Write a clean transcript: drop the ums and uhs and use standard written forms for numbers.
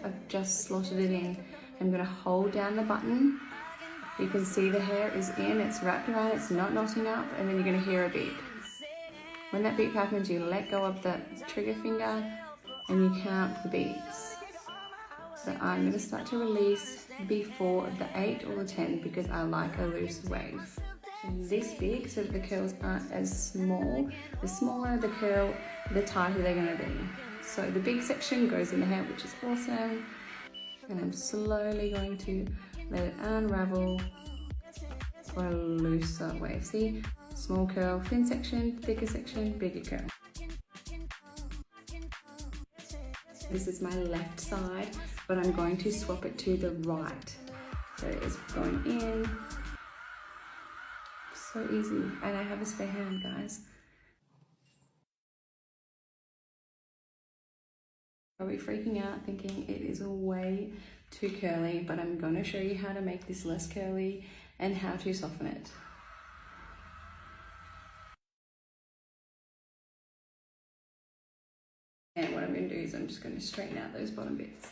I've just slotted it in. I'm going to hold down the button. You can see the hair is in, it's wrapped around, it's not knotting up, and then you're going to hear a beep. When that beep happens, you let go of the trigger finger and you count the beeps. So I'm going to start to release before the 8 or the 10 because I like a loose wave. This big so that the curls aren't as small. The smaller the curl, the tighter they're going to be. So the big section goes in the hair, which is awesome. And I'm slowly going to let it unravel for a looser wave. See, small curl, thin section, thicker section, bigger curl. This is my left side, but I'm going to swap it to the right. So it's going in. So easy, and I have a spare hand, guys. Probably freaking out thinking it is way too curly, but I'm going to show you how to make this less curly and how to soften it. And what I'm going to do is I'm just going to straighten out those bottom bits.